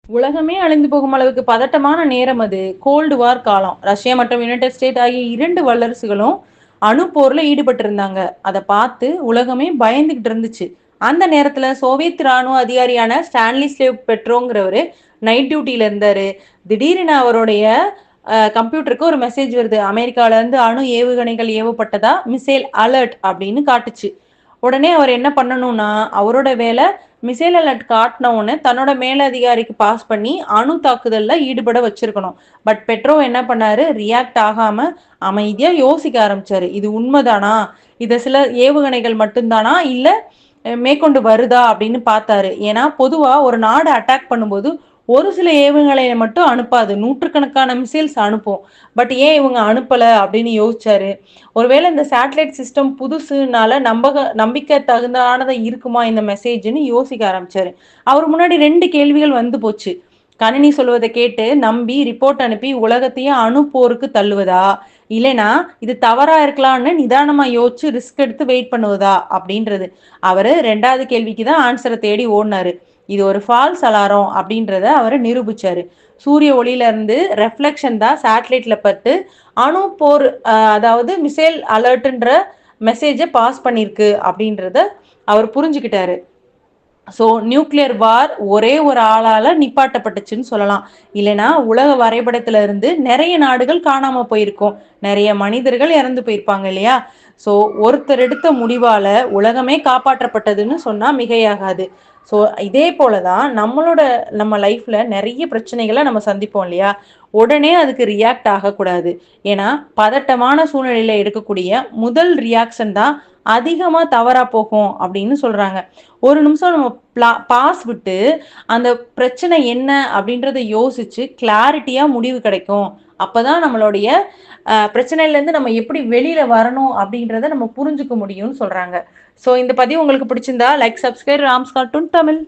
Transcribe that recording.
உலகமே அழிந்து போகும் அளவுக்கு பதட்டமான நேரம் அது. கோல்டு வார் காலம். ரஷ்யா மற்றும் யுனைடெட் ஸ்டேட் ஆகிய 2 வல்லரசுகளும் அணு போர்ல ஈடுபட்டிருந்தாங்க. அத பார்த்து உலகமே பயந்துகிட்டு இருந்துச்சு. அந்த நேரத்துல சோவியத் ராணுவ அதிகாரியான ஸ்டான்லிஸ்லேவ் பெட்ரோங்கிறவரு நைட் டியூட்டில இருந்தாரு. திடீரென அவருடைய கம்ப்யூட்டருக்கு ஒரு மெசேஜ் வருது. அமெரிக்கால இருந்து அணு ஏவுகணைகள் ஏவப்பட்டதா மிசைல் அலர்ட் அப்படின்னு காட்டுச்சு. உடனே அவர் என்ன பண்ணணும்னா, அவரோட வேலை மிசைல் அலர்ட் காட்டின உடனே தன்னோட மேலதிகாரிக்கு பாஸ் பண்ணி அணு தாக்குதல்ல ஈடுபட வச்சிருக்கணும். பட் பெட்ரோ என்ன பண்ணாரு, ரியாக்ட் ஆகாம அமைதியா யோசிக்க ஆரம்பிச்சாரு. இது உண்மைதானா, இத சில ஏவுகணைகள் மட்டும்தானா, இல்ல மேற்கொண்டு வருதா அப்படின்னு பார்த்தாரு. ஏன்னா பொதுவா ஒரு நாடு அட்டாக் பண்ணும்போது ஒரு சில ஏவுகணையை மட்டும் அனுப்பாது, நூற்றுக்கணக்கான மிசைல்ஸ் அனுப்பும். பட் ஏன் இவங்க அனுப்பல அப்படின்னு யோசிச்சாரு. ஒருவேளை இந்த சேட்டலைட் சிஸ்டம் புதுசுனால நம்பிக்கை தகுந்தானதை இருக்குமா இந்த மெசேஜ்னு யோசிக்க ஆரம்பிச்சாரு. அவர் முன்னாடி 2 கேள்விகள் வந்து போச்சு. கணினி சொல்வதை கேட்டு நம்பி ரிப்போர்ட் அனுப்பி உலகத்தையே அணு போருக்கு தள்ளுவதா, இல்லைனா இது தவறா இருக்கலாம்னு நிதானமா யோசிச்சு ரிஸ்க் எடுத்து வெயிட் பண்ணுவதா அப்படின்றது. அவரு 2வது கேள்விக்கு தான் ஆன்சரை தேடி ஓடினாரு. இது ஒரு ஃபால்ஸ் அலாரம் அப்படின்றத அவர் நிரூபிச்சாரு. சூரிய ஒளியில இருந்து ரெஃப்ளெக்ஷன் தான் சேட்டலைட்ல பட்டு அணு போர், அதாவது மிசைல் அலர்ட்ன்ற மெசேஜை பாஸ் பண்ணிருக்கு அப்படின்றத அவர் புரிஞ்சுக்கிட்டாரு. ஸோ நியூக்ளியர் வார் ஒரே ஒரு ஆளால நிப்பாட்டப்பட்டுச்சுன்னு சொல்லலாம். இல்லைன்னா உலக வரைபடத்துல இருந்து நிறைய நாடுகள் காணாம போயிருக்கும், நிறைய மனிதர்கள் இறந்து போயிருப்பாங்க இல்லையா. ஸோ ஒருத்தர் எடுத்த முடிவால உலகமே காப்பாற்றப்பட்டதுன்னு சொன்னா மிகையாகாது. ஸோ இதே போலதான் நம்ம லைஃப்ல நிறைய பிரச்சனைகளை நம்ம சந்திப்போம் இல்லையா. உடனே அதுக்கு ரியாக்ட் ஆகக்கூடாது. ஏன்னா பதட்டமான சூழ்நிலையில எடுக்கக்கூடிய முதல் ரியாக்ஷன் தான் அதிகமா தவறா போகும் அப்படின்னு சொல்றாங்க. ஒரு நிமிஷம் நம்ம பாஸ் விட்டு அந்த பிரச்சனை என்ன அப்படின்றத யோசிச்சு கிளாரிட்டியா முடிவு கிடைக்கும். அப்பதான் நம்மளுடைய பிரச்சனையில இருந்து நம்ம எப்படி வெளியில வரணும் அப்படின்றத நம்ம புரிஞ்சுக்க முடியும்னு சொல்றாங்க. ஸோ இந்த பதிவு உங்களுக்கு பிடிச்சிருந்தா like, subscribe rams cartoon Tamil.